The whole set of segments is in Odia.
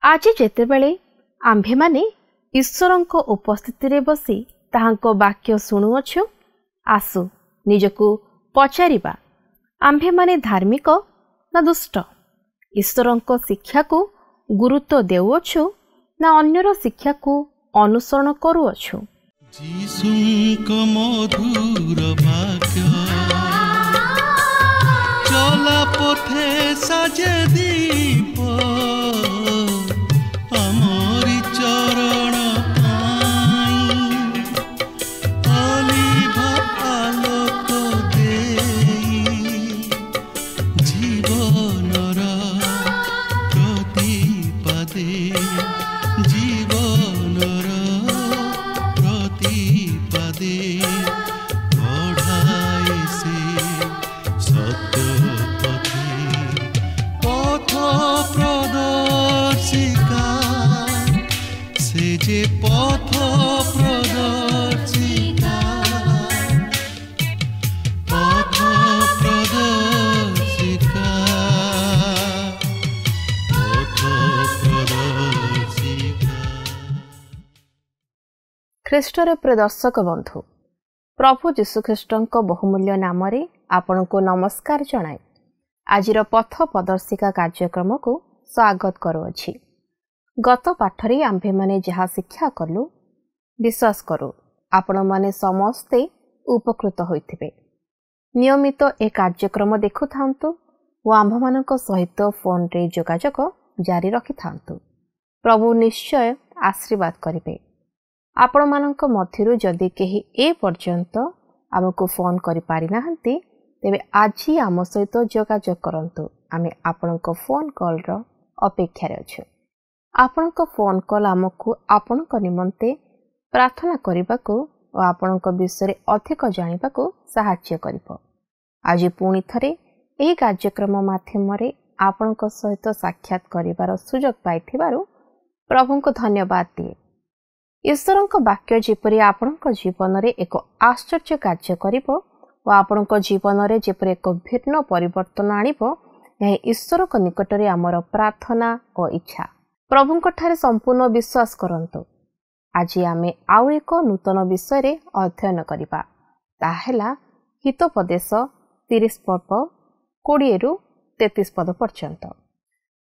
आज जेतेबेले आम्भेमाने ईश्वरंको उपस्थिति बसी ताहांको वाक्य शुणुअछु, आसु निजकु पचारिबा आम्भेमाने धार्मिक ना दुष्ट, ईश्वरंको शिक्षा को गुरुत्व देउअछु ना अन्यर शिक्षा को अनुसरण करूअछु। जीसुंको मधुर वाक्य चला पथे साजे दीप आमरी चरण अलिभा आलोक देई जीवनर प्रतिपदे जीवनर प्रतिपदे बढ़ाए से सत्य पथ प्रदर्शिका से जे पथ प्रदर्शिका पथ प्रदर्शिका पथ प्रदर्शिका। ख्रीष्टर प्रिय दर्शक बंधु, प्रभु जीशुख्रीष्टଙ୍କ बहुमूल्य नाम रे आपनको नमस्कार जणाए आजिर पथ प्रदर्शिका कार्यक्रम को स्वागत करूअछि। गत पाठरे आम्भे माने जहा शिक्षा कलु विश्वास करू आपण माने समस्ते उपकृत होइथिबे। नियमित ए कार्यक्रम देखु थांतु व आम्भ मानक सहित फोन रे जोगाजोग जारी रखि थांतु। प्रभु निश्चय आशीर्वाद करिबे। आपण मानक मध्यरु जदि केही ए पर्यंत आमको फोन करि पारि नाहंती तेबे आजी आम सहित जोगाजोग करंतु। आमे आपणको फोन कॉल रो अपेक्षा रे अछु। आपणको फोन कॉल आमको आपणको निमंते प्रार्थना करिबाको और आपणको विषय अधिक जानिबाको सहाय्य करिवो। आज पुणी थरे एही कार्यक्रम माध्यम रे आपणको सहित साक्षात करिवार सुयोग पाइथिबारु प्रभुको धन्यवाद दिए। ईश्वरଙ୍କ वाक्य जेपरि आपणଙ୍କ जीवन रे एक आश्चर्य कार्य करिवो और आपणଙ୍କ जीवन रे जेपरि एक भिन्न परिवर्तन आनिवो, यह ईश्वरଙ୍କ निकट रे हमर प्रार्थना और इच्छा। प्रभुଙ୍କ ठारे संपूर्ण विश्वास करंतु। आज आमे आउ एक नूतन विषय रे अध्ययन करिबा। ताहेला हितोपदेश 30 पद 20 रु 33 पद पर्यंत।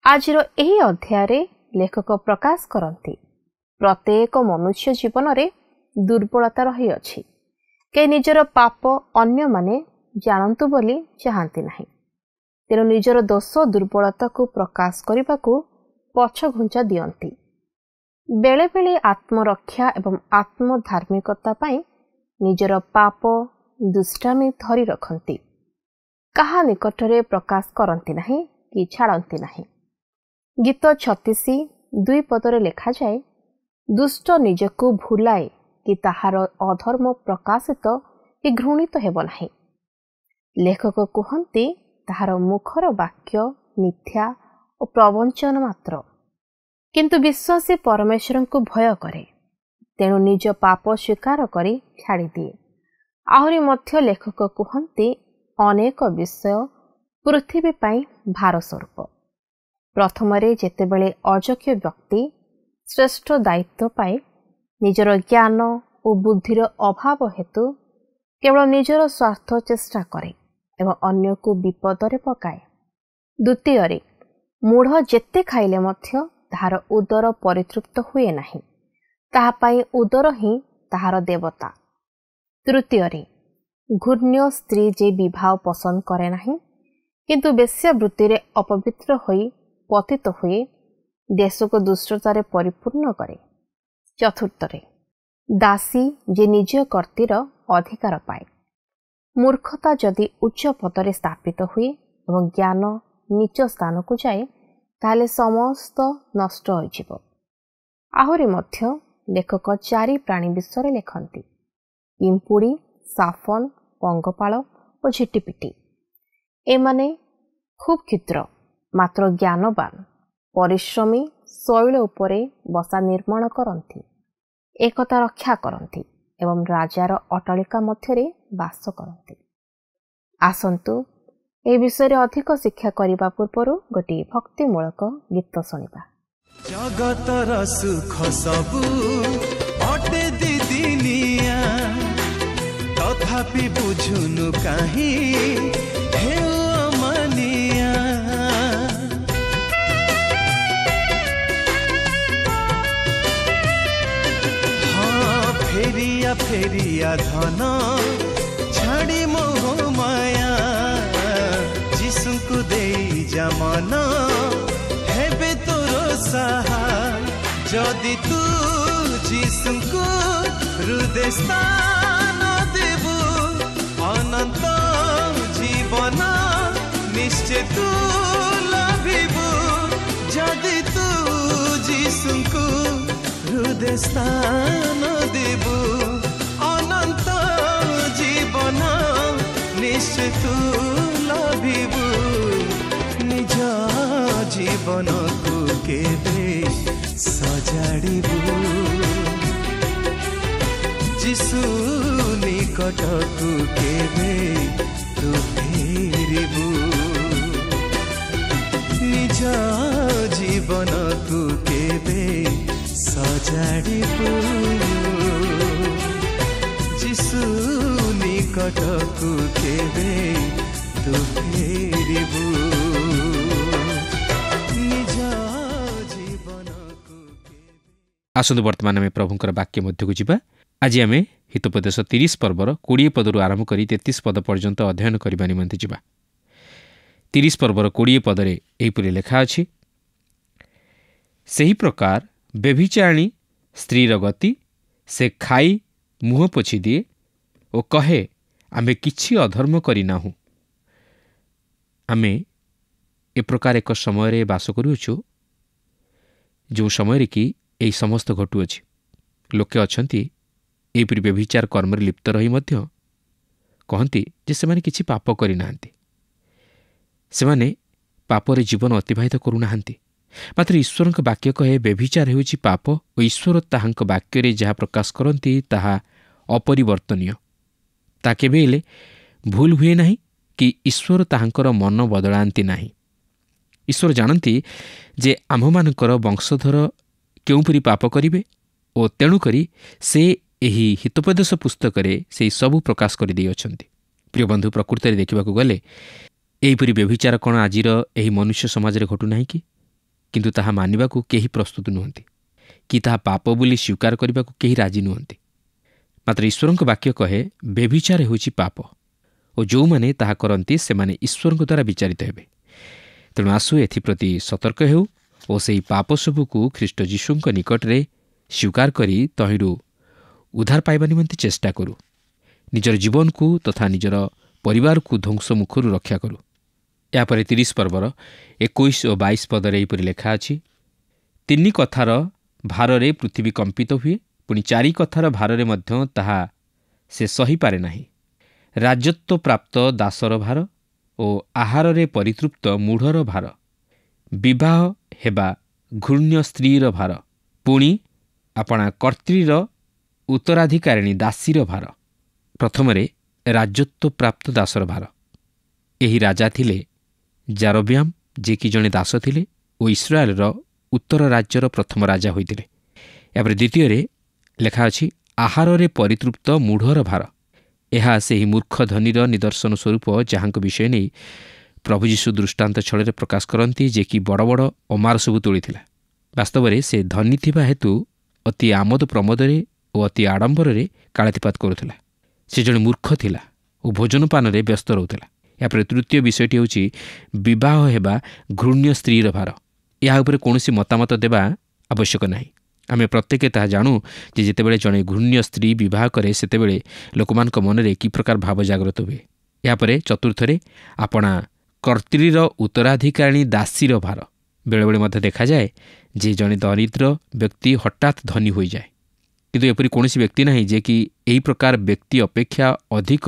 आजिर एही अध्याय रे लेखक प्रकाश करंती प्रत्येक मनुष्य जीवन रे दुर्बलता रही अछि। के निजर पाप अन्य माने जानतु बोली चाहती नहीं, तेणु निजर दोष दुर्बलता को प्रकाश करने को पछ घुंचा दियंती। बेले बेले आत्मरक्षा एवं आत्मधार्मिकता पाई निजर पाप दुष्टामी धरी रखती, कहा निकटरे प्रकाश करती नहीं कि छाड़ती नहीं। गीत 36 2 पदरे लिखा जाए, दुष्ट निजको भूलाए कि ताहार अधर्म प्रकाशित कि घृणित हेब नाही। लेखक कहते ताहार मुखर वाक्य मिथ्या और प्रवंचन मात्र, किंतु विश्वासी परमेश्वर को भय करे, तेणु निज पाप स्वीकार करी छाड़ी दिए। आहरी मध्य लेखक कहते अनेक विषय पृथ्वी पाई भार स्वरूप। प्रथमरे जेतेबेले अयोग्य व्यक्ति श्रेष्ठ दायित्व पाए निजर ज्ञान और बुद्धिर अभाव हेतु केवल निजर स्वार्थ चेष्टा करे एवं अन्य को विपदरे पकाए। द्वितीय मूढ़ जेते खाइले मध्य ताहार उदर परितृप्त हुए नहीं, ताहा पाई उदर ही ताहार देवता। तृतीय घूर्ण्य स्त्री जे विवाह पसंद करे नहीं, किंतु वेश्यावृत्ति रे अपवित्र होई पतित हुए देश को दुष्टतारे परिपूर्ण करे। चतुर्थरे दासी जे निज कर्तिर अधिकार पाए। मूर्खता जदि उच्च पदरे स्थापित हुए एवं ज्ञान नीच स्थान को जाए ताले समस्त नष्ट हो। आहरी मध्य लेखक 4 प्राणी विषय लिखती, पिंपुड़ी, साफन, पंगपाल और झिटिपिटी। एमाने खूब क्षुद्र मात्र ज्ञानवान परिश्रमी शैल उपरे बसा निर्माण करती, एकता रक्षा करती एवं राजार अटालिका मध्यरे वास करती। आसंतु ए विषय अधिक शिक्षा करने पूर्व गोटे भक्तिमूलक गीत शुणा। जगतर सुख सबु अटे दिदिनिया तथापि बुझुनु काहे हेउ अमानिया हाँ फेरिया फेरिया धन छाड़ी मोह माया जीसुको देई जमान हेबे तोर साहा जदि तू जीसुको हृदय स्थान देबु अनंत जीवन निश्चय तू लभिबु जदि तू जीसुको हृदय स्थान देबु अनंत जीवन निश्चय तू लभिबु निज जीवन को केबे सजाड़िबु जीसु निकट को केबे तू फेरिबु निज जीवन को केबे सजाड़िबु जीसु निकट को केबे तू फेरिबु आसतु वर्तमान आम प्रभुंर वाक्य मध्य को जावा। आज आम हितोपदेश 30 पर्वर 20 पदरू आरंभ कर 33 पद पर्यंत अध्ययन करने निमंते जावा। 30 पर्वर 20 पदरे एहिपरि लेखा अछि, सही प्रकार व्यभिचारिणी स्त्रीर गति से खाई मुह पोछि दिए और कहे आमे किछि अधर्म करिनाहु। आमे ए प्रकार एक समय बास करुछु जो समय कि यही समस्त घटुअछि। लोके अछंती एहिपरि व्यभिचार कर्मरे लिप्त रही मध्य कहती जे सेमाने किछि पाप करिनाहांती, सेमाने पापरे जीवन अतिबाहित करुनाहांती। मात्र ईश्वरଙ୍କ वाक्य कहे व्यभिचार हेउछि पाप और ईश्वर ताहांक वाक्यरे जहाँ प्रकाश करती ताहा अपरिवर्तनीय। ता केबे हेले भूल हुए नाही कि ईश्वर ताहांकर मन बदलांती नाही। ईश्वर जानती जे आम्भमानकर वंशधर केउपरि पाप करिवे और तेणुकरी से एही हितोपदेश पुस्तकरे से सबु प्रकाश कर दै अछंती। प्रिय बंधु, प्रकृति देखिबाकू गले एहिपरि व्यभिचार कौन आजिर एही मनुष्य समाज रे घटु नाही किंतु ताहा मानिबाकू केही प्रस्तुत नुहंती कि ताहा पाप बोली स्वीकार करिबाकू केही राजी नुहंती। मात्र ईश्वरଙ୍କ वाक्य कहे व्यभिचार हेउछि पाप और जो माने ताहा करंती से माने ईश्वरଙ୍କ द्वारा विचारित हेबे। तेणु आसु एथिप्रति सतर्क हेउ और सेही पाप सबुकू ख्रीष्ट जीशुଙ୍କ निकटरे स्वीकार करी तहिरू उद्धार पाइबा निमंते चेष्टा करू। निजर जीवन को तथा निजर परिवार को ध्वंस मुखरू रक्षा करू। यापर 30 पर्वर 21 और 22 पदरे एहिपरि लेखा अछि, 3 कथार भाररे पृथ्वी कंपित हुए, पुणी 4 कथार भाररे मध्य ताहा से सही पारे नाही। राजत्व प्राप्त दासर भार और आहार परितृप्त मूढ़र भार, विवाह हेबा घृण्य स्त्रीर भार, पुणी आपणा कर्त्रीर उत्तराधिकारिणी दासीर भार। प्रथमरे राजत्व प्राप्त दासर भार। एही राजा थिले जारोब्याम, जे कि जणे दास थिले और इस्राएलर उत्तर राज्यर प्रथम राजा होइतिले। यापर द्वितीय लेखा अछि, आहार परितृप्त मूढ़र भार। यह सेही मूर्ख धनीर निदर्शन स्वरूप जहाँक विषय नहीं प्रभु जीशु दृष्टांत छଳରେ प्रकाश करती, जे कि बड़ बड़ अमार सबू तोड़ीथिला। वास्तव में से धनी थिबा हेतु अति आमोद प्रमोदरे और अति आडंबरे कालातिपात करुथिला। से जणे मूर्ख थिला और भोजन पान रे व्यस्त रहुथिला। यापर तृतीय विषयटी होछि विवाह हेबा घृण्य स्त्रीर भार। या उपरे कोनोसी मतामत देबा आवश्यक नाही। आमे प्रत्येक ताहा जाणु जे जेतेबेले जणे घृण्य स्त्री विवाह करे सेतेबेले लोकमानक मनरे कि प्रकार भाव जागृत हुए। यापर चतुर्थरे आपणा कर्त्रीर उत्तराधिकारिणी दासीर भार। बेले बेले मध्य देखा जाए जे जणे दरिद्र व्यक्ति हठात धनी हो जाए, किंतु एपरि कोनोसी व्यक्ति नाही जे कि एही प्रकार व्यक्ति अपेक्षा अधिक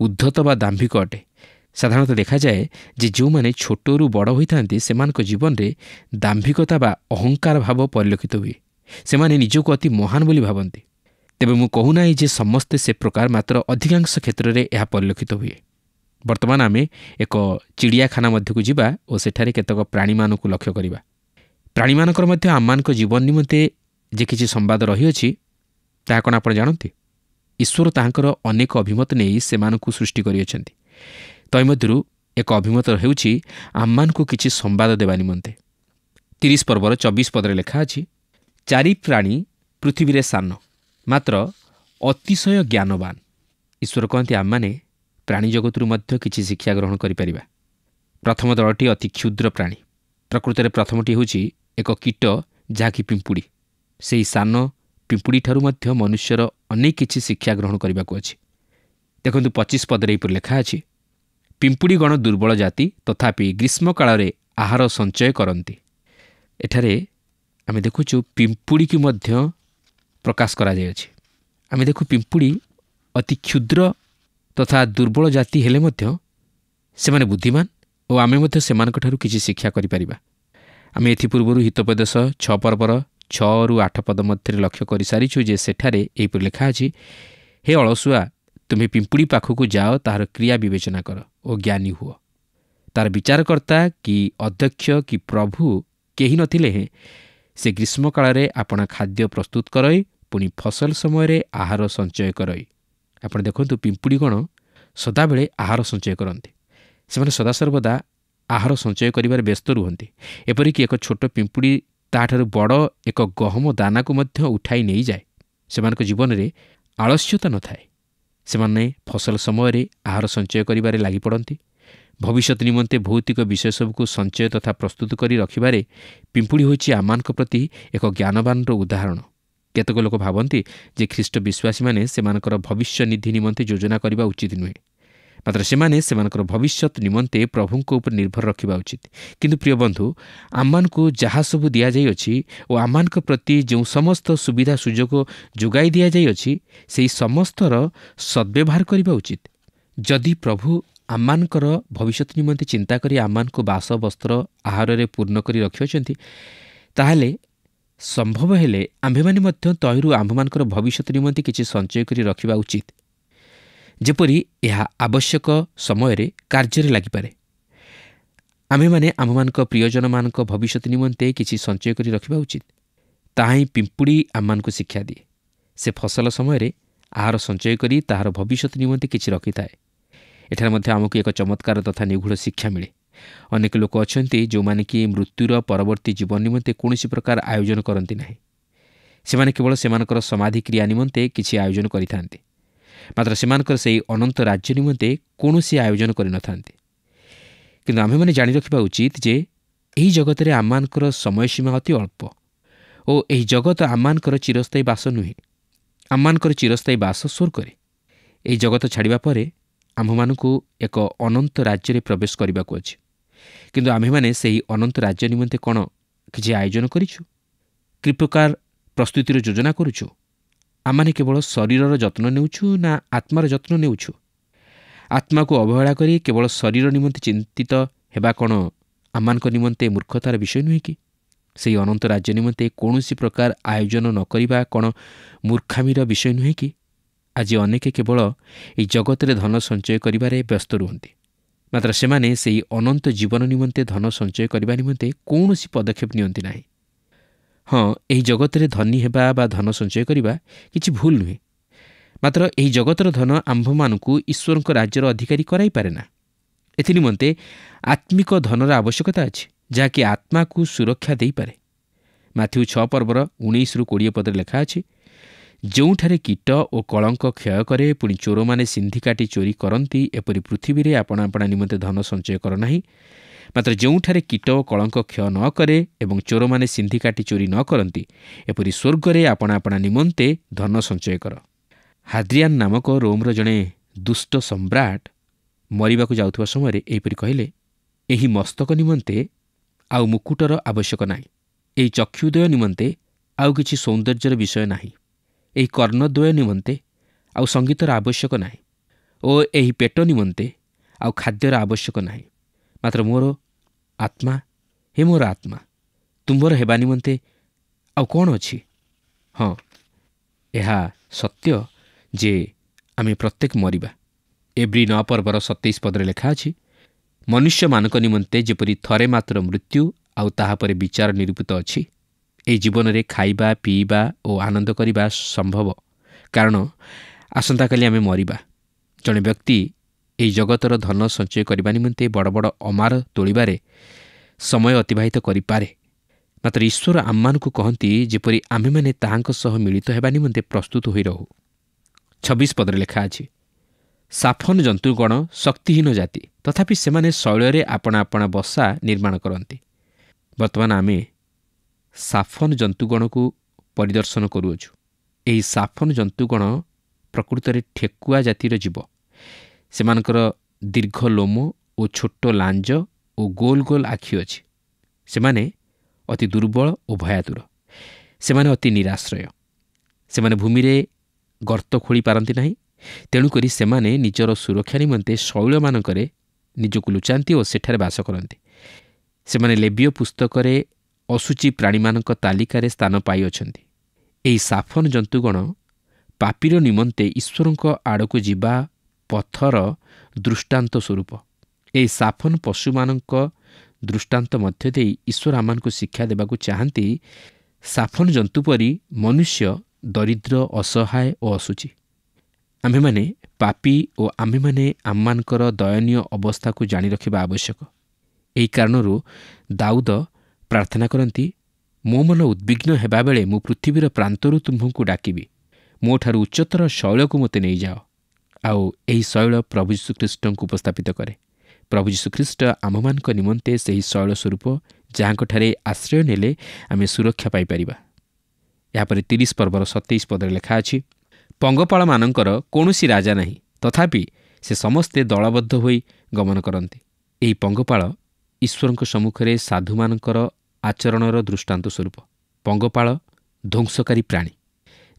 उद्धत बा दाम्भिक अटे। साधारणतः देखा जाए जे जो माने छोटरू बड़ होइथांती सेमानक जीवन रे दाम्भिकता बा अहंकार भाव परिलक्षित हुए। सेमाने निजको अति महान बोली भावंती। तेबे मु कहूनाई जे समस्ते से प्रकार, मात्र अधिकांश क्षेत्र रे यह परिलक्षित हुए। वर्तमान आमे एक चिड़ियाखाना मध्य को जिबा और सेठारे केतक प्राणी मानकु लक्ष्य करिबा। ପ୍ରାଣୀମାନଙ୍କର ମଧ୍ୟ ଆମମାନଙ୍କ ଜୀବନ ନିମନ୍ତେ ଯେ କିଛି ସମ୍ବାଦ ରହିଅଛି ତାହା କ'ଣ ଆପଣ ଜାଣନ୍ତି? ଈଶ୍ୱର ତାହାଙ୍କର ଅନେକ ଅଭିମତ ନେଇ ସେମାନଙ୍କୁ ସୃଷ୍ଟି କରିଅଛନ୍ତି। ତନ୍ମଧ୍ୟରୁ ଏକ ଅଭିମତ ହେଉଛି ଆମମାନଙ୍କୁ କିଛି ସମ୍ବାଦ ଦେବା ନିମନ୍ତେ। 30 ପର୍ବର 24 ପଦରେ ଲେଖା ଅଛି, ଚାରି ପ୍ରାଣୀ ପୃଥିବୀରେ ସାନ, ମାତ୍ର ଅତିଶୟ ଜ୍ଞାନବାନ। ଈଶ୍ୱର କହନ୍ତି ଆମମାନେ ପ୍ରାଣୀ ଜଗତରୁ ମଧ୍ୟ କିଛି ଶିକ୍ଷା ଗ୍ରହଣ କରିପାରିବା। ପ୍ରଥମ ଦଳଟି ଅତି କ୍ଷୁଦ୍ର ପ୍ରାଣୀ। ପ୍ରକୃତରେ ପ୍ରଥମଟି ହେଉଛି ଏକ କୀଟ, ଯାହାକି ପିମ୍ପୁଡ଼ି। ସେହି ସାନ ପିମ୍ପୁଡ଼ିଠାରୁ ମଧ୍ୟ ମନୁଷ୍ୟର ଅନେକ କିଛି ଶିକ୍ଷା ଗ୍ରହଣ କରିବାକୁ ଅଛି। ଦେଖନ୍ତୁ 25 ପଦରେ ଏହିପରି ଲେଖା ଅଛି, ପିମ୍ପୁଡ଼ିଗଣ ଦୁର୍ବଳ ଜାତି, ତଥାପି ଗ୍ରୀଷ୍ମକାଳରେ ଆହାର ସଞ୍ଚୟ କରନ୍ତି। ଏଠାରେ ଆମେ ଦେଖୁଛୁ ପିମ୍ପୁଡ଼ିକୁ ମଧ୍ୟ ପ୍ରକାଶ କରାଯାଇଅଛି। ଆମେ ଦେଖୁ ପିମ୍ପୁଡ଼ି ଅତି କ୍ଷୁଦ୍ର ତଥା ଦୁର୍ବଳ ଜାତି ହେଲେ ମଧ୍ୟ ସେମାନେ ବୁଦ୍ଧିମାନ ଓ ଆମେ ମଧ୍ୟ ସେମାନଙ୍କଠାରୁ କିଛି ଶିକ୍ଷା କରିପାରିବା। ଆମେ ଏଥିପୂର୍ବରୁ ହିତୋପଦେଶ 6 ପର୍ବର 6ରୁ 8 ପଦ ମଧ୍ୟରେ ଲକ୍ଷ୍ୟ କରିସାରିଛୁ ଯେ ସେଠାରେ ଏହିପରି ଲେଖା ଅଛି, ହେ ଅଳସୁଆ, ତୁମେ ପିମ୍ପୁଡ଼ି ପାଖକୁ ଯାଅ, ତାହାର କ୍ରିୟା ବିବେଚନା କର ଓ ଜ୍ଞାନୀ ହୁଅ। ତାର ବିଚାରକର୍ତ୍ତା କି ଅଧ୍ୟକ୍ଷ କି ପ୍ରଭୁ କେହି ନଥିଲେ ହେଁ ସେ ଗ୍ରୀଷ୍ମକାଳରେ ଆପଣା ଖାଦ୍ୟ ପ୍ରସ୍ତୁତ କରଇ, ପୁଣି ଫସଲ ସମୟରେ ଆହାର ସଞ୍ଚୟ କରଇ। ଆପଣ ଦେଖନ୍ତୁ ପିମ୍ପୁଡ଼ିଗଣ ସଦାବେଳେ ଆହାର ସଞ୍ଚୟ କରନ୍ତି। ସେମାନେ ସଦାସର୍ବଦା ଆହାର ସଞ୍ଚୟ କରିବାରେ ବ୍ୟସ୍ତ ରୁହନ୍ତି। ଏପରିକି ଏକ ଛୋଟ ପିମ୍ପୁଡ଼ି ତାହାଠାରୁ ବଡ଼ ଏକ ଗହମ ଦାନାକୁ ମଧ୍ୟ ଉଠାଇ ନେଇଯାଏ। ସେମାନଙ୍କ ଜୀବନରେ ଆଳସ୍ୟତା ନଥାଏ। ସେମାନେ ଫସଲ ସମୟରେ ଆହାର ସଞ୍ଚୟ କରିବାରେ ଲାଗିପଡ଼ନ୍ତି। ଭବିଷ୍ୟତ ନିମନ୍ତେ ଭୌତିକ ବିଷୟ ସବୁକୁ ସଞ୍ଚୟ ତଥା ପ୍ରସ୍ତୁତ କରି ରଖିବାରେ ପିମ୍ପୁଡ଼ି ହେଉଛି ଆମମାନଙ୍କ ପ୍ରତି ଏକ ଜ୍ଞାନବାନର ଉଦାହରଣ। କେତେକ ଲୋକ ଭାବନ୍ତି ଯେ ଖ୍ରୀଷ୍ଟ ବିଶ୍ୱାସୀମାନେ ସେମାନଙ୍କର ଭବିଷ୍ୟ ନିଧି ନିମନ୍ତେ ଯୋଜନା କରିବା ଉଚିତ ନୁହେଁ, ମାତ୍ର ସେମାନେ ସେମାନଙ୍କର ଭବିଷ୍ୟତ ନିମନ୍ତେ ପ୍ରଭୁଙ୍କ ଉପରେ ନିର୍ଭର ରଖିବା ଉଚିତ। କିନ୍ତୁ ପ୍ରିୟ ବନ୍ଧୁ, ଆମମାନଙ୍କୁ ଯାହା ସବୁ ଦିଆଯାଇଅଛି ଓ ଆମମାନଙ୍କ ପ୍ରତି ଯେଉଁ ସମସ୍ତ ସୁବିଧା ସୁଯୋଗ ଯୋଗାଇ ଦିଆଯାଇଅଛି ସେହି ସମସ୍ତର ସଦ୍ବ୍ୟବହାର କରିବା ଉଚିତ। ଯଦି ପ୍ରଭୁ ଆମମାନଙ୍କର ଭବିଷ୍ୟତ ନିମନ୍ତେ ଚିନ୍ତା କରି ଆମମାନଙ୍କୁ ବାସ ବସ୍ତ୍ର ଆହାରରେ ପୂର୍ଣ୍ଣ କରି ରଖିଅଛନ୍ତି, ତାହେଲେ ସମ୍ଭବ ହେଲେ ଆମ୍ଭେମାନେ ମଧ୍ୟ ତହିଁରୁ ଆମ୍ଭମାନଙ୍କର ଭବିଷ୍ୟତ ନିମନ୍ତେ କିଛି ସଞ୍ଚୟ କରି ରଖିବା ଉଚିତ, ଯେପରି ଏହା ଆବଶ୍ୟକ ସମୟରେ କାର୍ଯ୍ୟରେ ଲାଗିପାରେ। ଆମ୍ଭେମାନେ ଆମ୍ଭମାନଙ୍କ ପ୍ରିୟଜନମାନଙ୍କ ଭବିଷ୍ୟତ ନିମନ୍ତେ କିଛି ସଞ୍ଚୟ କରି ରଖିବା ଉଚିତ। ତାହା ହିଁ ପିମ୍ପୁଡ଼ି ଆମମାନଙ୍କୁ ଶିକ୍ଷା ଦିଏ। ସେ ଫସଲ ସମୟରେ ଆହାର ସଞ୍ଚୟ କରି ତାହାର ଭବିଷ୍ୟତ ନିମନ୍ତେ କିଛି ରଖିଥାଏ। ଏଠାରେ ମଧ୍ୟ ଆମକୁ ଏକ ଚମତ୍କାର ତଥା ନିଗୂଢ଼ ଶିକ୍ଷା ମିଳେ। ଅନେକ ଲୋକ ଅଛନ୍ତି ଯେଉଁମାନେ କି ମୃତ୍ୟୁର ପରବର୍ତ୍ତୀ ଜୀବନ ନିମନ୍ତେ କୌଣସି ପ୍ରକାର ଆୟୋଜନ କରନ୍ତି ନାହିଁ। ସେମାନେ କେବଳ ସେମାନଙ୍କର ସମାଧି କ୍ରିୟା ନିମନ୍ତେ କିଛି ଆୟୋଜନ କରିଥାନ୍ତି, ମାତ୍ର ସେମାନଙ୍କର ସେହି ଅନନ୍ତ ରାଜ୍ୟ ନିମନ୍ତେ କୌଣସି ଆୟୋଜନ କରିନଥାନ୍ତି। କିନ୍ତୁ ଆମ୍ଭେମାନେ ଜାଣି ରଖିବା ଉଚିତ ଯେ ଏହି ଜଗତରେ ଆମମାନଙ୍କର ସମୟସୀମା ଅତି ଅଳ୍ପ ଓ ଏହି ଜଗତ ଆମମାନଙ୍କର ଚିରସ୍ଥାୟୀ ବାସ ନୁହେଁ। ଆମମାନଙ୍କର ଚିରସ୍ଥାୟୀ ବାସ ସ୍ୱର୍ଗରେ। ଏହି ଜଗତ ଛାଡ଼ିବା ପରେ ଆମ୍ଭମାନଙ୍କୁ ଏକ ଅନନ୍ତ ରାଜ୍ୟରେ ପ୍ରବେଶ କରିବାକୁ ଅଛି। କିନ୍ତୁ ଆମ୍ଭେମାନେ ସେହି ଅନନ୍ତ ରାଜ୍ୟ ନିମନ୍ତେ କ'ଣ କିଛି ଆୟୋଜନ କରିଛୁ? କି ପ୍ରକାର ପ୍ରସ୍ତୁତିର ଯୋଜନା କରୁଛୁ? ଆମମାନେ କେବଳ ଶରୀରର ଯତ୍ନ ନେଉଛୁ ନା ଆତ୍ମାର ଯତ୍ନ ନେଉଛୁ? ଆତ୍ମାକୁ ଅବହେଳା କରି କେବଳ ଶରୀର ନିମନ୍ତେ ଚିନ୍ତିତ ହେବା କ'ଣ ଆମମାନଙ୍କ ନିମନ୍ତେ ମୂର୍ଖତାର ବିଷୟ ନୁହେଁ କି? ସେହି ଅନନ୍ତ ରାଜ୍ୟ ନିମନ୍ତେ କୌଣସି ପ୍ରକାର ଆୟୋଜନ ନ କରିବା କ'ଣ ମୂର୍ଖାମିର ବିଷୟ ନୁହେଁ କି? ଆଜି ଅନେକ କେବଳ ଏହି ଜଗତରେ ଧନ ସଞ୍ଚୟ କରିବାରେ ବ୍ୟସ୍ତ ରୁହନ୍ତି, ମାତ୍ର ସେମାନେ ସେହି ଅନନ୍ତ ଜୀବନ ନିମନ୍ତେ ଧନ ସଞ୍ଚୟ କରିବା ନିମନ୍ତେ କୌଣସି ପଦକ୍ଷେପ ନିଅନ୍ତି ନାହିଁ। ହଁ, ଏହି ଜଗତରେ ଧନୀ ହେବା ବା ଧନ ସଞ୍ଚୟ କରିବା କିଛି ଭୁଲ ନୁହେଁ, ମାତ୍ର ଏହି ଜଗତର ଧନ ଆମ୍ଭମାନଙ୍କୁ ଈଶ୍ୱରଙ୍କ ରାଜ୍ୟର ଅଧିକାରୀ କରାଇପାରେ ନା। ଏଥିନିମନ୍ତେ ଆତ୍ମିକ ଧନର ଆବଶ୍ୟକତା ଅଛି, ଯାହାକି ଆତ୍ମାକୁ ସୁରକ୍ଷା ଦେଇପାରେ। ମାଥ୍ୟୁ 6 ପର୍ବର 19ରୁ 20 ପଦରେ ଲେଖା ଅଛି, ଯେଉଁଠାରେ କୀଟ ଓ କଳଙ୍କ କ୍ଷୟ କରେ, ପୁଣି ଚୋରମାନେ ସିନ୍ଧି କାଟି ଚୋରି କରନ୍ତି, ଏପରି ପୃଥିବୀରେ ଆପଣା ଆପଣା ନିମନ୍ତେ ଧନ ସଞ୍ଚୟ କର ନାହିଁ। ମାତ୍ର ଯେଉଁଠାରେ କୀଟ ଓ କଳଙ୍କ କ୍ଷୟ ନ କରେ ଏବଂ ଚୋରମାନେ ସିନ୍ଧି କାଟି ଚୋରି ନ କରନ୍ତି, ଏପରି ସ୍ୱର୍ଗରେ ଆପଣା ଆପଣା ନିମନ୍ତେ ଧନ ସଞ୍ଚୟ କର। ହାଦ୍ରିଆନ୍ ନାମକ ରୋମର ଜଣେ ଦୁଷ୍ଟ ସମ୍ରାଟ ମରିବାକୁ ଯାଉଥିବା ସମୟରେ ଏହିପରି କହିଲେ, ଏହି ମସ୍ତକ ନିମନ୍ତେ ଆଉ ମୁକୁଟର ଆବଶ୍ୟକ ନାହିଁ, ଏହି ଚକ୍ଷୁଦ୍ୱୟ ନିମନ୍ତେ ଆଉ କିଛି ସୌନ୍ଦର୍ଯ୍ୟର ବିଷୟ ନାହିଁ, ଏହି କର୍ଣ୍ଣଦ୍ୱୟ ନିମନ୍ତେ ଆଉ ସଙ୍ଗୀତର ଆବଶ୍ୟକ ନାହିଁ ଓ ଏହି ପେଟ ନିମନ୍ତେ ଆଉ ଖାଦ୍ୟର ଆବଶ୍ୟକ ନାହିଁ। ମାତ୍ର ମୋର ଆତ୍ମା, ହେ ମୋର ଆତ୍ମା, ତୁମ୍ଭର ହେବା ନିମନ୍ତେ ଆଉ କ'ଣ ଅଛି? ହଁ, ଏହା ସତ୍ୟ ଯେ ଆମେ ପ୍ରତ୍ୟେକ ମରିବା। ଏବ୍ରୀ 9 ପର୍ବର 27 ପଦରେ ଲେଖା ଅଛି, ମନୁଷ୍ୟମାନଙ୍କ ନିମନ୍ତେ ଯେପରି ଥରେ ମାତ୍ର ମୃତ୍ୟୁ ଆଉ ତାହାପରେ ବିଚାର ନିରୂପିତ ଅଛି। ଏହି ଜୀବନରେ ଖାଇବା ପିଇବା ଓ ଆନନ୍ଦ କରିବା ସମ୍ଭବ, କାରଣ ଆସନ୍ତାକାଲି ଆମେ ମରିବା। ଜଣେ ବ୍ୟକ୍ତି ଏହି ଜଗତର ଧନ ସଞ୍ଚୟ କରିବା ନିମନ୍ତେ ବଡ଼ ବଡ଼ ଅମାର ତୋଳିବାରେ ସମୟ ଅତିବାହିତ କରିପାରେ, ମାତ୍ର ଈଶ୍ୱର ଆମମାନଙ୍କୁ କହନ୍ତି ଯେପରି ଆମେମାନେ ତାହାଙ୍କ ସହ ମିଳିତ ହେବା ନିମନ୍ତେ ପ୍ରସ୍ତୁତ ହୋଇ ରହୁ। 26 ପଦରେ ଲେଖା ଅଛି, ସାଫନ ଜନ୍ତୁଗଣ ଶକ୍ତିହୀନ ଜାତି, ତଥାପି ସେମାନେ ଶୈଳରେ ଆପଣା ଆପଣା ବସା ନିର୍ମାଣ କରନ୍ତି। ବର୍ତ୍ତମାନ ଆମେ ସାଫନ ଜନ୍ତୁଗଣକୁ ପରିଦର୍ଶନ କରୁଅଛୁ। ଏହି ସାଫନ ଜନ୍ତୁଗଣ ପ୍ରକୃତରେ ଠେକୁଆ ଜାତିର ଜୀବ। ସେମାନଙ୍କର ଦୀର୍ଘ ଲୋମ ଓ ଛୋଟ ଲାଞ୍ଜ ଓ ଗୋଲ ଗୋଲ ଆଖି ଅଛି। ସେମାନେ ଅତି ଦୁର୍ବଳ ଓ ଭୟାତୁର। ସେମାନେ ଅତି ନିରାଶ୍ରୟ। ସେମାନେ ଭୂମିରେ ଗର୍ତ୍ତ ଖୋଳି ପାରନ୍ତି ନାହିଁ। ତେଣୁକରି ସେମାନେ ନିଜର ସୁରକ୍ଷା ନିମନ୍ତେ ଶୈଳମାନଙ୍କରେ ନିଜକୁ ଲୁଚାନ୍ତି ଓ ସେଠାରେ ବାସ କରନ୍ତି। ସେମାନେ ଲେବୀୟ ପୁସ୍ତକରେ ଅଶୁଚି ପ୍ରାଣୀମାନଙ୍କ ତାଲିକାରେ ସ୍ଥାନ ପାଇଅଛନ୍ତି। ଏହି ସାଫନ ଜନ୍ତୁଗଣ ପାପୀର ନିମନ୍ତେ ଈଶ୍ୱରଙ୍କ ଆଡ଼କୁ ଯିବା ପଥର ଦୃଷ୍ଟାନ୍ତ ସ୍ୱରୂପ। ଏହି ସାଫନ ପଶୁମାନଙ୍କ ଦୃଷ୍ଟାନ୍ତ ମଧ୍ୟ ଦେଇ ଈଶ୍ୱର ଆମମାନଙ୍କୁ ଶିକ୍ଷା ଦେବାକୁ ଚାହାନ୍ତି। ସାଫନ ଜନ୍ତୁ ପରି ମନୁଷ୍ୟ ଦରିଦ୍ର, ଅସହାୟ ଓ ଅଶୁଚି। ଆମ୍ଭେମାନେ ପାପୀ ଓ ଆମ୍ଭେମାନେ ଆମମାନଙ୍କର ଦୟନୀୟ ଅବସ୍ଥାକୁ ଜାଣି ରଖିବା ଆବଶ୍ୟକ। ଏହି କାରଣରୁ ଦାଉଦ ପ୍ରାର୍ଥନା କରନ୍ତି, ମୋ ମନ ଉଦ୍ବିଗ୍ନ ହେବାବେଳେ ମୁଁ ପୃଥିବୀର ପ୍ରାନ୍ତରୁ ତୁମ୍ଭଙ୍କୁ ଡାକିବି। ମୋଠାରୁ ଉଚ୍ଚତର ଶୈଳକୁ ମୋତେ ନେଇଯାଅ। ଆଉ ଏହି ଶୈଳ ପ୍ରଭୁ ଯୀଶୁଖ୍ରୀଷ୍ଟଙ୍କୁ ଉପସ୍ଥାପିତ କରେ। ପ୍ରଭୁ ଯୀଶୁଖ୍ରୀଷ୍ଟ ଆମମାନଙ୍କ ନିମନ୍ତେ ସେହି ଶୈଳ ସ୍ୱରୂପ, ଯାହାଙ୍କଠାରେ ଆଶ୍ରୟ ନେଲେ ଆମେ ସୁରକ୍ଷା ପାଇପାରିବା। ଏହାପରେ 30 ପର୍ବର 27 ପଦରେ ଲେଖା ଅଛି, ପଙ୍ଗପାଳମାନଙ୍କର କୌଣସି ରାଜା ନାହିଁ, ତଥାପି ସେ ସମସ୍ତେ ଦଳବଦ୍ଧ ହୋଇ ଗମନ କରନ୍ତି। ଏହି ପଙ୍ଗପାଳ ଈଶ୍ୱରଙ୍କ ସମ୍ମୁଖରେ ସାଧୁମାନଙ୍କର ଆଚରଣର ଦୃଷ୍ଟାନ୍ତ ସ୍ୱରୂପ। ପଙ୍ଗପାଳ ଧ୍ୱଂସକାରୀ ପ୍ରାଣୀ।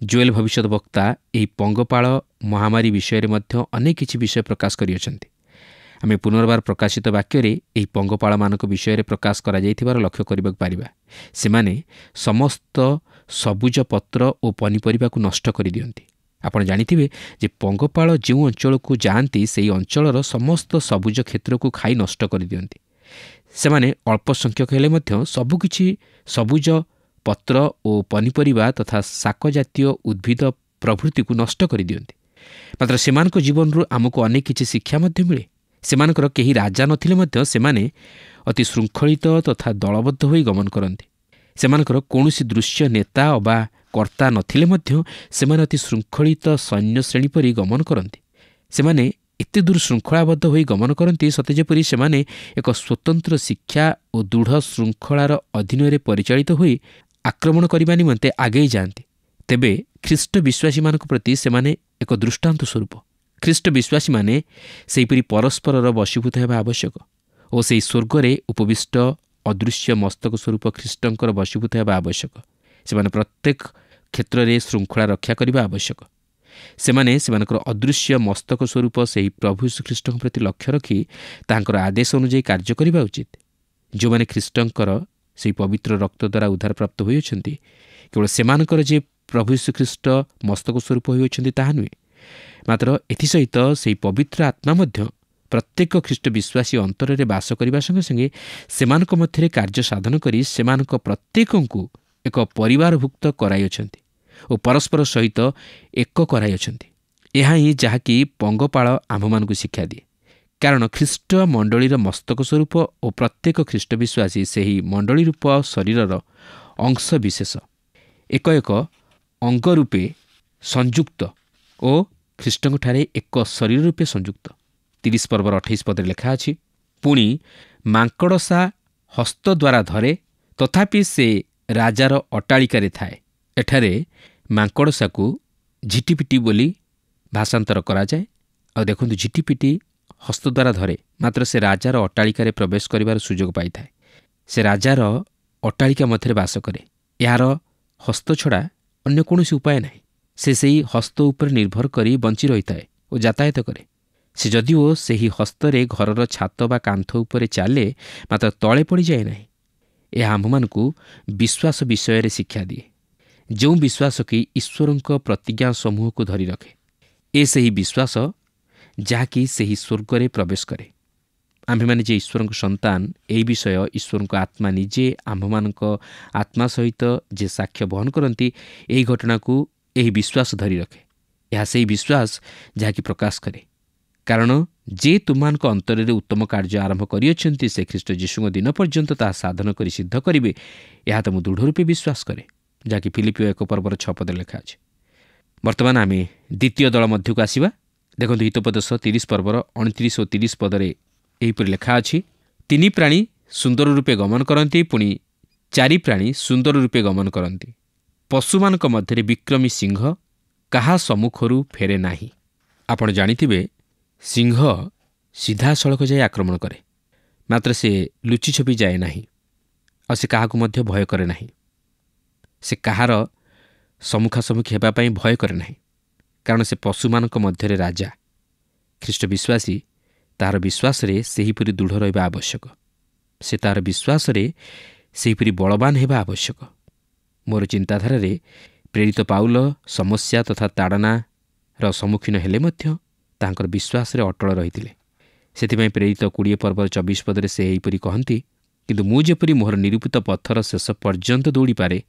ଜୋଏଲ ଭବିଷ୍ୟତ ବକ୍ତା ଏହି ପଙ୍ଗପାଳ ମହାମାରୀ ବିଷୟରେ ମଧ୍ୟ ଅନେକ କିଛି ବିଷୟ ପ୍ରକାଶ କରିଅଛନ୍ତି। ଆମେ ପୁନର୍ବାର ପ୍ରକାଶିତ ବାକ୍ୟରେ ଏହି ପଙ୍ଗପାଳମାନଙ୍କ ବିଷୟରେ ପ୍ରକାଶ କରାଯାଇଥିବାର ଲକ୍ଷ୍ୟ କରିବାକୁ ପାରିବା। ସେମାନେ ସମସ୍ତ ସବୁଜ ପତ୍ର ଓ ପନିପରିବାକୁ ନଷ୍ଟ କରିଦିଅନ୍ତି। ଆପଣ ଜାଣିଥିବେ ଯେ ପଙ୍ଗପାଳ ଯେଉଁ ଅଞ୍ଚଳକୁ ଯାଆନ୍ତି, ସେହି ଅଞ୍ଚଳର ସମସ୍ତ ସବୁଜ କ୍ଷେତ୍ରକୁ ଖାଇ ନଷ୍ଟ କରିଦିଅନ୍ତି। ସେମାନେ ଅଳ୍ପ ସଂଖ୍ୟକ ହେଲେ ମଧ୍ୟ ସବୁକିଛି ସବୁଜ ପତ୍ର ଓ ପନିପରିବା ତଥା ଶାକ ଜାତୀୟ ଉଦ୍ଭିଦ ପ୍ରଭୃତିକୁ ନଷ୍ଟ କରିଦିଅନ୍ତି। ମାତ୍ର ସେମାନଙ୍କ ଜୀବନରୁ ଆମକୁ ଅନେକ କିଛି ଶିକ୍ଷା ମଧ୍ୟ ମିଳେ। ସେମାନଙ୍କର କେହି ରାଜା ନଥିଲେ ମଧ୍ୟ ସେମାନେ ଅତି ଶୃଙ୍ଖଳିତ ତଥା ଦଳବଦ୍ଧ ହୋଇ ଗମନ କରନ୍ତି। ସେମାନଙ୍କର କୌଣସି ଦୃଶ୍ୟ ନେତା ଅବା କର୍ତ୍ତା ନଥିଲେ ମଧ୍ୟ ସେମାନେ ଅତି ଶୃଙ୍ଖଳିତ ସୈନ୍ୟ ଶ୍ରେଣୀ ପରି ଗମନ କରନ୍ତି। ସେମାନେ ଏତେ ଦୂର ଶୃଙ୍ଖଳାବଦ୍ଧ ହୋଇ ଗମନ କରନ୍ତି, ସତେ ଯେପରି ସେମାନେ ଏକ ସ୍ୱତନ୍ତ୍ର ଶିକ୍ଷା ଓ ଦୃଢ଼ ଶୃଙ୍ଖଳାର ଅଧୀନରେ ପରିଚାଳିତ ହୋଇ ଆକ୍ରମଣ କରିବା ନିମନ୍ତେ ଆଗେଇ ଯାଆନ୍ତି। ତେବେ ଖ୍ରୀଷ୍ଟ ବିଶ୍ୱାସୀମାନଙ୍କ ପ୍ରତି ସେମାନେ ଏକ ଦୃଷ୍ଟାନ୍ତ ସ୍ୱରୂପ। ଖ୍ରୀଷ୍ଟ ବିଶ୍ୱାସୀମାନେ ସେହିପରି ପରସ୍ପରର ବଶୀଭୂତ ହେବା ଆବଶ୍ୟକ ଓ ସେହି ସ୍ୱର୍ଗରେ ଉପବିଷ୍ଟ ଅଦୃଶ୍ୟ ମସ୍ତକ ସ୍ୱରୂପ ଖ୍ରୀଷ୍ଟଙ୍କର ବଶୀଭୂତ ହେବା ଆବଶ୍ୟକ। ସେମାନେ ପ୍ରତ୍ୟେକ କ୍ଷେତ୍ରରେ ଶୃଙ୍ଖଳା ରକ୍ଷା କରିବା ଆବଶ୍ୟକ। ସେମାନେ ସେମାନଙ୍କର ଅଦୃଶ୍ୟ ମସ୍ତକ ସ୍ୱରୂପ ସେହି ପ୍ରଭୁ ଯୀଶୁଖ୍ରୀଷ୍ଟଙ୍କ ପ୍ରତି ଲକ୍ଷ୍ୟ ରଖି ତାହାଙ୍କର ଆଦେଶ ଅନୁଯାୟୀ କାର୍ଯ୍ୟ କରିବା ଉଚିତ। ଯେଉଁମାନେ ଖ୍ରୀଷ୍ଟଙ୍କର ସେହି ପବିତ୍ର ରକ୍ତ ଦ୍ୱାରା ଉଦ୍ଧାରପ୍ରାପ୍ତ ହୋଇଅଛନ୍ତି, କେବଳ ସେମାନଙ୍କର ଯେ ପ୍ରଭୁ ଯୀଶୁଖ୍ରୀଷ୍ଟ ମସ୍ତକ ସ୍ୱରୂପ ହୋଇଅଛନ୍ତି ତାହା ନୁହେଁ, ମାତ୍ର ଏଥିସହିତ ସେହି ପବିତ୍ର ଆତ୍ମା ମଧ୍ୟ ପ୍ରତ୍ୟେକ ଖ୍ରୀଷ୍ଟ ବିଶ୍ୱାସୀ ଅନ୍ତରରେ ବାସ କରିବା ସଙ୍ଗେ ସଙ୍ଗେ ସେମାନଙ୍କ ମଧ୍ୟରେ କାର୍ଯ୍ୟ ସାଧନ କରି ସେମାନଙ୍କ ପ୍ରତ୍ୟେକଙ୍କୁ ଏକ ପରିବାରଭୁକ୍ତ କରାଇଅଛନ୍ତି ଓ ପରସ୍ପର ସହିତ ଏକ କରାଇଅଛନ୍ତି। ଏହା ହିଁ ଯାହାକି ପଙ୍ଗପାଳ ଆମ୍ଭମାନଙ୍କୁ ଶିକ୍ଷା ଦିଏ। କାରଣ ଖ୍ରୀଷ୍ଟ ମଣ୍ଡଳୀର ମସ୍ତକ ସ୍ୱରୂପ ଓ ପ୍ରତ୍ୟେକ ଖ୍ରୀଷ୍ଟ ବିଶ୍ୱାସୀ ସେହି ମଣ୍ଡଳୀ ରୂପ ଶରୀରର ଅଂଶ ବିଶେଷ, ଏକ ଏକ ଅଙ୍ଗ ରୂପେ ସଂଯୁକ୍ତ ଓ ଖ୍ରୀଷ୍ଟଙ୍କଠାରେ ଏକ ଶରୀର ରୂପେ ସଂଯୁକ୍ତ। 30 ପର୍ବର 28 ପଦରେ ଲେଖା ଅଛି, ପୁଣି ମାଙ୍କଡ଼ସା ହସ୍ତ ଦ୍ୱାରା ଧରେ, ତଥାପି ସେ ରାଜାର ଅଟ୍ଟାଳିକାରେ ଥାଏ। ଏଠାରେ ମାଙ୍କଡ଼ସାକୁ ଝିଟିପିଟି ବୋଲି ଭାଷାନ୍ତର କରାଯାଏ। ଆଉ ଦେଖନ୍ତୁ, ଝିଟିପିଟି ହସ୍ତ ଦ୍ୱାରା ଧରେ, ମାତ୍ର ସେ ରାଜାର ଅଟ୍ଟାଳିକାରେ ପ୍ରବେଶ କରିବାର ସୁଯୋଗ ପାଇଥାଏ। ସେ ରାଜାର ଅଟ୍ଟାଳିକା ମଧ୍ୟରେ ବାସ କରେ। ଏହାର ହସ୍ତ ଛଡ଼ା ଅନ୍ୟ କୌଣସି ଉପାୟ ନାହିଁ। ସେ ସେହି ହସ୍ତ ଉପରେ ନିର୍ଭର କରି ବଞ୍ଚି ରହିଥାଏ ଓ ଯାତାୟାତ କରେ। ସେ ଯଦିଓ ସେହି ହସ୍ତରେ ଘରର ଛାତ ବା କାନ୍ଥ ଉପରେ ଚାଲେ, ମାତ୍ର ତଳେ ପଡ଼ିଯାଏ ନାହିଁ। ଏହା ଆମ୍ଭମାନଙ୍କୁ ବିଶ୍ୱାସ ବିଷୟରେ ଶିକ୍ଷା ଦିଏ। ଯେଉଁ ବିଶ୍ୱାସ କି ଈଶ୍ୱରଙ୍କ ପ୍ରତିଜ୍ଞା ସମୂହକୁ ଧରି ରଖେ, ଏ ସେହି ବିଶ୍ୱାସ ଯାହାକି ସେହି ସ୍ୱର୍ଗରେ ପ୍ରବେଶ କରେ। आम्भेमाने जे ईश्वरको सन्तान एही विषय ईश्वरको आत्मा निजे आम्भमानको आत्मा सहित जे साक्ष्य बहन करती एही घटनाको एही विश्वास धरी रखे। यह सेही विश्वास जहाँकि प्रकाश करे, कारण जे तुमମାନଙ୍କ अंतରରେ उत्तम कार्य आरंभ करिअछन्ति से ख्रीष्ट यीशुଙ୍କ दिन पर्यंत ताहा साधन करी सिद्ध करिवे, यह तो मु दृढ़ रूपे विश्वास करे, जहाँकि फिलिपियो 1:6 लेखा अछि। वर्तमान आमे द्वितीय दल मध्यକୁ आसिबा। देखନ୍ତୁ हितोपदेश 30:29 और 30 पदरे एहीपरि लेखा अछि, 3 प्राणी सुंदर रूपे गमन करती, पुणी 4 प्राणी सुंदर रूपे गमन करती। पशुमानक मध्यरे विक्रमी सिंह काहा सम्मुखरू फेरे नाही। आपण जानिथिबे सिंह सीधा सड़क जाए आक्रमण करे, मात्र से लुचि छपि जाए नाही और से काहाकु मध्य भय करे नाही। से काहार सम्मुखासम्मुखी हेबा पई भय करे नाही, कारण से पशुमानक मध्यरे राजा। ख्रीष्ट विश्वासी तार विश्वास रे सेहीपरि दृढ़ रहिबा आवश्यक। से तार विश्वास रे सेहीपरि बलवान हेबा आवश्यक। मोर चिंताधारा रे प्रेरित पाउल समस्या तथा ताड़नार सम्मुखीन हेले मध्य तांकर विश्वास रे अटल रहिथिले। सेथिपई प्रेरित 20:24 पदरे से एहीपरि कहନ୍ତି, किंतु मु जेपरि मोहर निरूपित पथर शेष पर्यंत दौड़ी पारे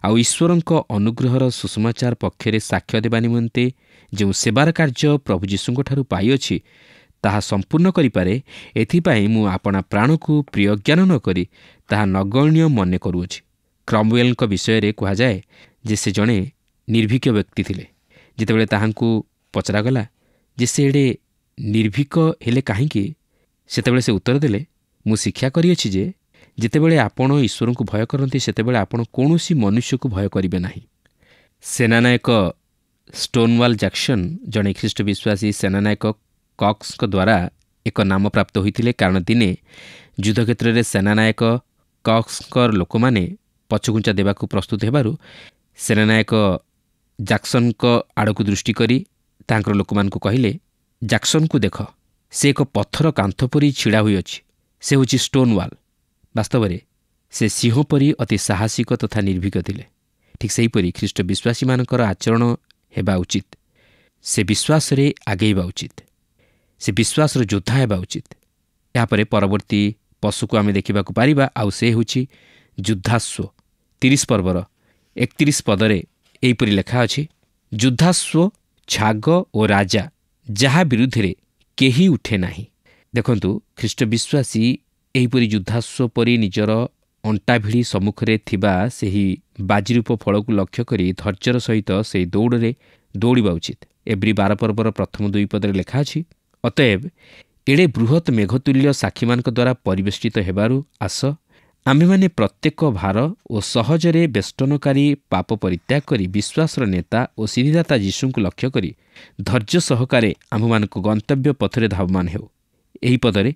आउ ईश्वरଙ୍କ अनुग्रहर सुसमाचार पक्षरे साक्ष्य देबा निमंते जो सेवार कार्य प्रभु यीशुଙ୍କଠାରୁ पाइअछि ताहा संपूर्ण करिपारे, एथिपाई मु आपणा प्राणको प्रिय ज्ञान न करी ताहा नगण्य मने करूअछि। क्रमवेलଙ୍କ विषय कह जाए जे से जड़े निर्भीक व्यक्ति थिले। जितेबाला ताहांकु पचरागला जे से एडे निर्भीक हेले काहींकि, सेतेबाला से उत्तर देले, मु शिक्षा करिअछि जे जितेबाला आपण ईश्वर को भय करती सेतेबाला आपण कौनसी मनुष्य को भय करिवे नाही। सेनानायक स्टोनवाल जैक्सन जड़े ख्रीष्ट विश्वासी सेनानायक कॉक्स द्वारा एक नाम प्राप्त होइतिले, कारण दिने युद्ध क्षेत्र में सेनानायक कॉक्स लोक माने पछघुंचा देवाकू प्रस्तुत हेबारु सेनानायक जैक्सन आड़क दृष्टि करी तांकर लोक मानकू कहिले, जैक्सन को देख, से एक पत्थर कांथ परी छिड़ा हुई अछि, से होछि स्टोनवाल। वास्तव में से सिंह परी अति साहसिक तथा निर्भीक थिले। ठीक सेहीपरि ख्रीष्ट विश्वासी मानकर आचरण हेबा उचित। से विश्वास रे आगेइबा उचित। से विश्वास योद्धा हेबा उचित। यापर परवर्ती पशु को आमे देखिबाकू पारिबा, आउ से होछि युद्धाश्व। 30 पर्वर 31 पदरे एहीपरि लेखा अछि, युद्धाश्व छाग और राजा जहा विरुद्धे केही उठे नाही। देखंतु ख्रीष्ट विश्वासी एहीपरि युद्धाश्व परि निजर अंटा भिड़ी सम्मुखरे थिबा सेही बाजीरूप फल को लक्ष्य करी धैर्यर सहित से दौड़े दौड़ा उचित। एब्री 12 पर्वर प्रथम 2 पदरे लेखा अछि, अतएव एड़े बृहत मेघतुल्य साक्षी मान द्वारा परिवेष्टित हेबारु आस आमे माने प्रत्येक भार और सहजरे बेष्टनकारी पाप परित्याग करी विश्वासर नेता और सिद्धिदाता यीशु को लक्ष्य करी धैर्य सहकारे आम्भमानक गंतव्य पथरे धावमान हेउ। एही पदरे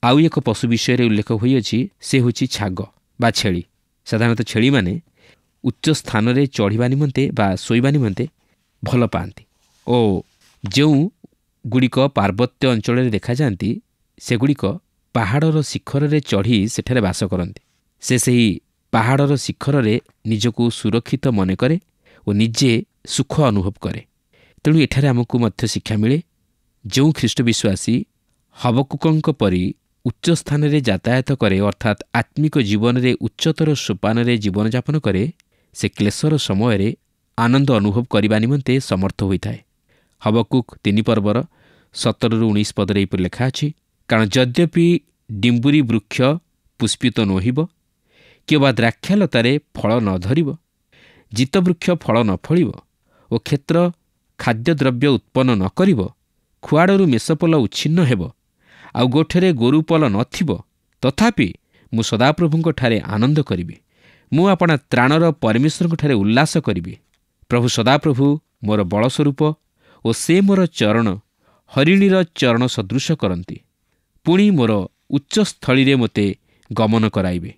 आउ एक पशु विषय उल्लेख होइअछि, से होछि छाग बा छेली। साधारणतः छेली माने उच्च स्थान रे चढ़िबा निमंते बा सोइबा निमंते भल पाती और जो गुड़िक पार्वत्य अंचल देखा जाती सेगुड़िक पहाड़र शिखर रे चढ़ी सेठारे बास करती। से सही पहाड़र शिखर रे निजको सुरक्षित मन करे और निजे सुख अनुभव करे। तेणु एठारे आमको मध्य शिक्षा मिले, जो ख्रीष्ट विश्वासी हबकुकंक परी उच्च स्थान रे यातायात करे, अर्थात आत्मिक जीवन रे उच्चतर सोपान रे जीवन यापन करे, से क्लेशर समय रे आनंद अनुभव करने निमंते समर्थ होता है। हबकुक 3 पर्वर 17-19 पदरे एपरि लेखा अछि, कारण यद्यपि डिम्बुरी वृक्ष पुष्पित नोहिब किंवा द्राक्षालतारे फल न धरिब, जित वृक्ष फल न फलिब और क्षेत्र खाद्यद्रव्य उत्पन्न न करिब, खुआड़ू मेषपल उच्छिन्न हेब आउ गोठरे गोरुपल नथिब, तथापि मु सदाप्रभुଙ୍କ ठारे आनंद करिबि, मु आपणा त्राणर परमेश्वरଙ୍କ ठारे उल्लास करिबि। प्रभु सदाप्रभु मोर बल स्वरूप और से मोर चरण हरिणीर चरण सदृश करती, पुणी मोर उच्च स्थली रे मते गमन कराइबे।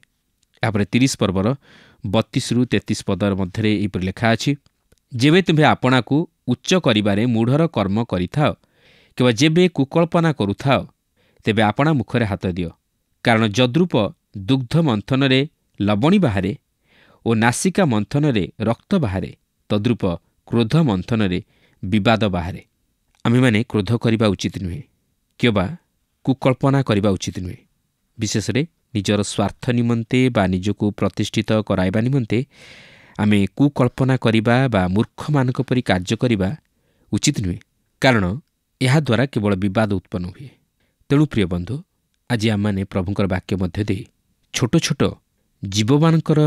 यापर 30 पर्वर 32-33 पदर मध्य एपरि लेखा अछि, जेबे तुम्हें आपणा को उच्च करिबारे मूढ़र कर्म करिथाओ किंवा जेबे कुकल्पना करुथाओ, तेबे आपणा मुखरे हाथ दियो, कारण जद्रूप दुग्ध मंथन रे लवणी बाहारे और नासिका मंथन रे रक्त बाहारे, तद्रूप क्रोध मंथन रे विवाद बाहारे। आमे माने क्रोध करिबा उचित नुहे, किंवा କୁକଳ୍ପନା କରିବା ଉଚିତ ନୁହେଁ। ବିଶେଷରେ ନିଜର ସ୍ୱାର୍ଥ ନିମନ୍ତେ ବା ନିଜକୁ ପ୍ରତିଷ୍ଠିତ କରାଇବା ନିମନ୍ତେ ଆମେ କୁକଳ୍ପନା କରିବା ବା ମୂର୍ଖମାନଙ୍କ ପରି କାର୍ଯ୍ୟ କରିବା ଉଚିତ ନୁହେଁ, କାରଣ ଏହାଦ୍ୱାରା କେବଳ ବିବାଦ ଉତ୍ପନ୍ନ ହୁଏ। ତେଣୁ ପ୍ରିୟ ବନ୍ଧୁ, ଆଜି ଆମମାନେ ପ୍ରଭୁଙ୍କର ବାକ୍ୟ ମଧ୍ୟ ଦେଇ ଛୋଟ ଛୋଟ ଜୀବମାନଙ୍କର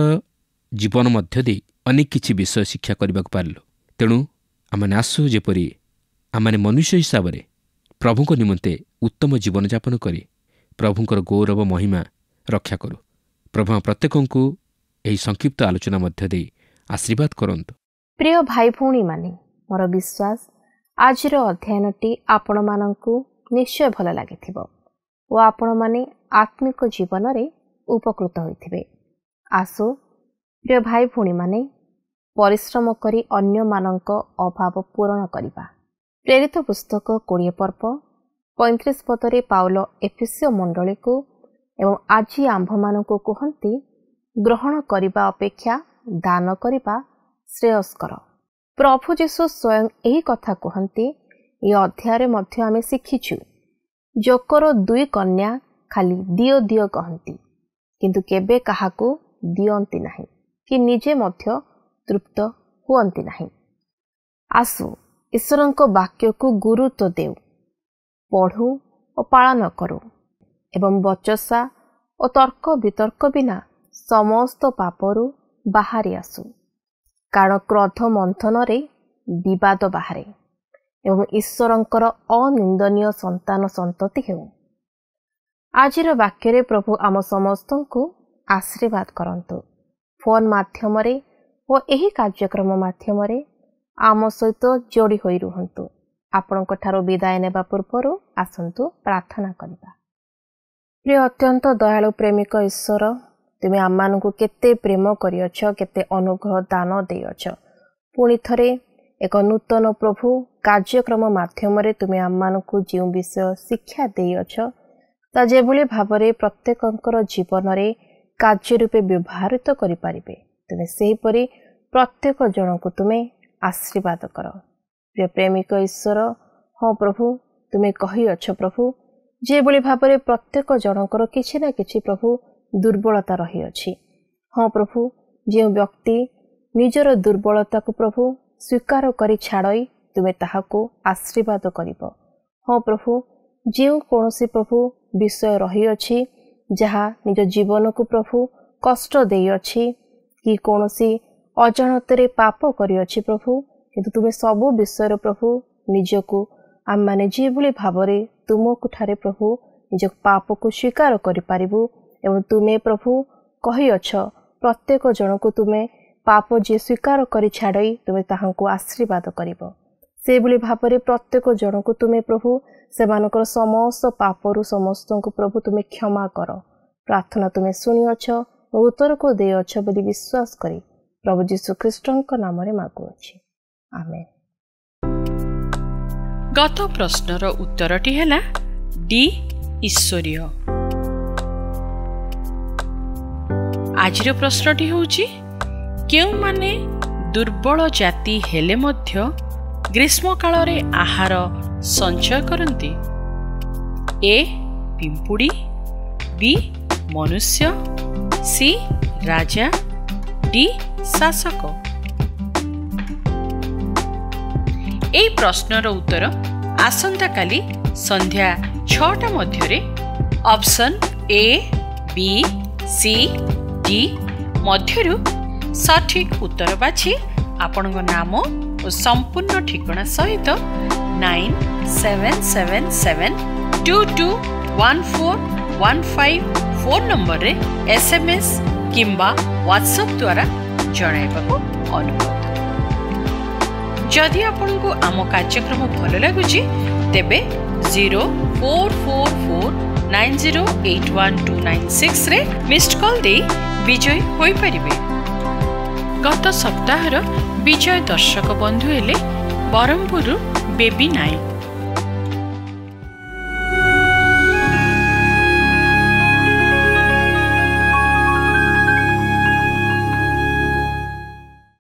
ଜୀବନ ମଧ୍ୟ ଦେଇ ଅନେକ କିଛି ବିଷୟ ଶିକ୍ଷା କରିବାକୁ ପାରିଲୁ। ତେଣୁ ଆମମାନେ ଆସୁ ଯେପରି ଆମମାନେ ମନୁଷ୍ୟ ହିସାବରେ ପ୍ରଭୁଙ୍କ ନିମନ୍ତେ ଉତ୍ତମ ଜୀବନଯାପନ କରି ପ୍ରଭୁଙ୍କର ଗୌରବ ମହିମା ରକ୍ଷା କରୁ। ପ୍ରଭୁ ପ୍ରତ୍ୟେକଙ୍କୁ ଏହି ସଂକ୍ଷିପ୍ତ ଆଲୋଚନା ମଧ୍ୟ ଦେଇ ଆଶୀର୍ବାଦ କରନ୍ତୁ। ପ୍ରିୟ ଭାଇ ଭଉଣୀମାନେ, ମୋର ବିଶ୍ୱାସ ଆଜିର ଅଧ୍ୟୟନଟି ଆପଣମାନଙ୍କୁ ନିଶ୍ଚୟ ଭଲ ଲାଗିଥିବ ଓ ଆପଣମାନେ ଆତ୍ମିକ ଜୀବନରେ ଉପକୃତ ହୋଇଥିବେ। ଆସୁ ପ୍ରିୟ ଭାଇ ଭଉଣୀମାନେ, ପରିଶ୍ରମ କରି ଅନ୍ୟମାନଙ୍କ ଅଭାବ ପୂରଣ କରିବା। ପ୍ରେରିତ ପୁସ୍ତକ 20 ପର୍ବ 35 ପଦରେ ପାଉଲ ଏଫେସୀୟ ମଣ୍ଡଳୀକୁ ଏବଂ ଆଜି ଆମ୍ଭମାନଙ୍କୁ କୁହନ୍ତି, ଗ୍ରହଣ କରିବା ଅପେକ୍ଷା ଦାନ କରିବା ଶ୍ରେୟସ୍କର। ପ୍ରଭୁ ଯୀଶୁ ସ୍ୱୟଂ ଏହି କଥା କୁହନ୍ତି। ଏହି ଅଧ୍ୟାୟରେ ମଧ୍ୟ ଆମେ ଶିଖିଛୁ, ଜୋକର 2 କନ୍ୟା ଖାଲି ଦିଅ ଦିଅ କହନ୍ତି, କିନ୍ତୁ କେବେ କାହାକୁ ଦିଅନ୍ତି ନାହିଁ କି ନିଜେ ମଧ୍ୟ ତୃପ୍ତ ହୁଅନ୍ତି ନାହିଁ। ଆସୁ ଈଶ୍ୱରଙ୍କ ବାକ୍ୟକୁ ଗୁରୁତ୍ୱ ଦେଉ, ପଢ଼ୁ ଓ ପାଳନ କରୁ ଏବଂ ବଚସା ଓ ତର୍କ ବିତର୍କ ବିନା ସମସ୍ତ ପାପରୁ ବାହାରି ଆସୁ, କାରଣ କ୍ରୋଧ ମନ୍ଥନରେ ବିବାଦ ବାହାରେ ଏବଂ ଈଶ୍ୱରଙ୍କର ଅନିନ୍ଦନୀୟ ସନ୍ତାନ ସନ୍ତତି ହେଉ। ଆଜିର ବାକ୍ୟରେ ପ୍ରଭୁ ଆମ ସମସ୍ତଙ୍କୁ ଆଶୀର୍ବାଦ କରନ୍ତୁ। ଫୋନ୍ ମାଧ୍ୟମରେ ଓ ଏହି କାର୍ଯ୍ୟକ୍ରମ ମାଧ୍ୟମରେ ଆମ ସହିତ ଯୋଡ଼ି ହୋଇ ରୁହନ୍ତୁ। ଆପଣଙ୍କଠାରୁ ବିଦାୟ ନେବା ପୂର୍ବରୁ ଆସନ୍ତୁ ପ୍ରାର୍ଥନା କରିବା। ପ୍ରିୟ ଅତ୍ୟନ୍ତ ଦୟାଳୁ ପ୍ରେମିକ ଈଶ୍ୱର, ତୁମେ ଆମମାନଙ୍କୁ କେତେ ପ୍ରେମ କରିଅଛ, କେତେ ଅନୁଗ୍ରହ ଦାନ ଦେଇଅଛ। ପୁଣି ଥରେ ଏକ ନୂତନ ପ୍ରଭୁ କାର୍ଯ୍ୟକ୍ରମ ମାଧ୍ୟମରେ ତୁମେ ଆମମାନଙ୍କୁ ଯେଉଁ ବିଷୟ ଶିକ୍ଷା ଦେଇଅଛ, ତା ଯେଭଳି ଭାବରେ ପ୍ରତ୍ୟେକଙ୍କର ଜୀବନରେ କାର୍ଯ୍ୟ ରୂପେ ବ୍ୟବହୃତ କରିପାରିବେ, ତୁମେ ସେହିପରି ପ୍ରତ୍ୟେକ ଜଣଙ୍କୁ ତୁମେ ଆଶୀର୍ବାଦ କର। ପ୍ରିୟ ପ୍ରେମିକ ଈଶ୍ୱର, ହଁ ପ୍ରଭୁ, ତୁମେ କହିଅଛ ପ୍ରଭୁ, ଯେଭଳି ଭାବରେ ପ୍ରତ୍ୟେକ ଜଣଙ୍କର କିଛି ନା କିଛି ପ୍ରଭୁ ଦୁର୍ବଳତା ରହିଅଛି। ହଁ ପ୍ରଭୁ, ଯେଉଁ ବ୍ୟକ୍ତି ନିଜର ଦୁର୍ବଳତାକୁ ପ୍ରଭୁ ସ୍ୱୀକାର କରି ଛାଡ଼ଇ ତୁମେ ତାହାକୁ ଆଶୀର୍ବାଦ କରିବ। ହଁ ପ୍ରଭୁ, ଯେଉଁ କୌଣସି ପ୍ରଭୁ ବିଷୟ ରହିଅଛି ଯାହା ନିଜ ଜୀବନକୁ ପ୍ରଭୁ କଷ୍ଟ ଦେଇଅଛି କି କୌଣସି ଅଜାଣତରେ ପାପ କରିଅଛି ପ୍ରଭୁ, କିନ୍ତୁ ତୁମେ ସବୁ ବିଷୟରେ ପ୍ରଭୁ ନିଜକୁ ଆମମାନେ ଯେଭଳି ଭାବରେ ତୁମକୁ ଠାରେ ପ୍ରଭୁ ନିଜ ପାପକୁ ସ୍ୱୀକାର କରିପାରିବୁ ଏବଂ ତୁମେ ପ୍ରଭୁ କହିଅଛ ପ୍ରତ୍ୟେକ ଜଣକୁ ତୁମେ ପାପ ଯିଏ ସ୍ୱୀକାର କରି ଛାଡ଼ଇ ତୁମେ ତାହାଙ୍କୁ ଆଶୀର୍ବାଦ କରିବ। ସେଭଳି ଭାବରେ ପ୍ରତ୍ୟେକ ଜଣକୁ ତୁମେ ପ୍ରଭୁ ସେମାନଙ୍କର ସମସ୍ତ ପାପରୁ ସମସ୍ତଙ୍କୁ ପ୍ରଭୁ ତୁମେ କ୍ଷମା କର। ପ୍ରାର୍ଥନା ତୁମେ ଶୁଣିଅଛ ଓ ଉତ୍ତରକୁ ଦେଇଅଛ ବୋଲି ବିଶ୍ୱାସ କରି ପ୍ରଭୁ ଯୀଶୁ ଖ୍ରୀଷ୍ଟଙ୍କ ନାମରେ ମାଗୁଅଛି, ଆମେନ୍। ଗତ ପ୍ରଶ୍ନର ଉତ୍ତରଟି ହେଲା ଡି ଈଶ୍ୱରୀୟ। ଆଜିର ପ୍ରଶ୍ନଟି ହେଉଛି, କେଉଁମାନେ ଦୁର୍ବଳ ଜାତି ହେଲେ ମଧ୍ୟ ଗ୍ରୀଷ୍ମ କାଳରେ ଆହାର ସଞ୍ଚୟ କରନ୍ତି? ଏ ପିମ୍ପୁଡ଼ି, ବି ମନୁଷ୍ୟ, ସି ରାଜା, ଡି ଶାସକ। ଏହି ପ୍ରଶ୍ନର ଉତ୍ତର ଆସନ୍ତାକାଲି ସନ୍ଧ୍ୟା 6ଟା ମଧ୍ୟରେ option A, B, C, D ମଧ୍ୟରୁ ସଠିକ୍ ଉତ୍ତର ବାଛି ଆପଣଙ୍କ ନାମ ଓ ସମ୍ପୂର୍ଣ୍ଣ ଠିକଣା ସହିତ 9777221415 ଫୋନ୍ ନମ୍ବରରେ SMS କିମ୍ବା ହ୍ୱାଟ୍ସଆପ୍ ଦ୍ୱାରା ଜଣାଇବାକୁ ଅନୁରୋଧ। ଯଦି ଆପଣଙ୍କୁ ଆମ କାର୍ଯ୍ୟକ୍ରମ ଭଲ ଲାଗୁଛି ତେବେ 044490812996ରେ ମିସ୍ଡ କଲ୍ ଦେଇ ବିଜୟୀ ହୋଇପାରିବେ। ଗତ ସପ୍ତାହର ବିଜୟ ଦର୍ଶକ ବନ୍ଧୁ ହେଲେ ବ୍ରହ୍ମପୁରରୁ ବେବି ନାୟକ।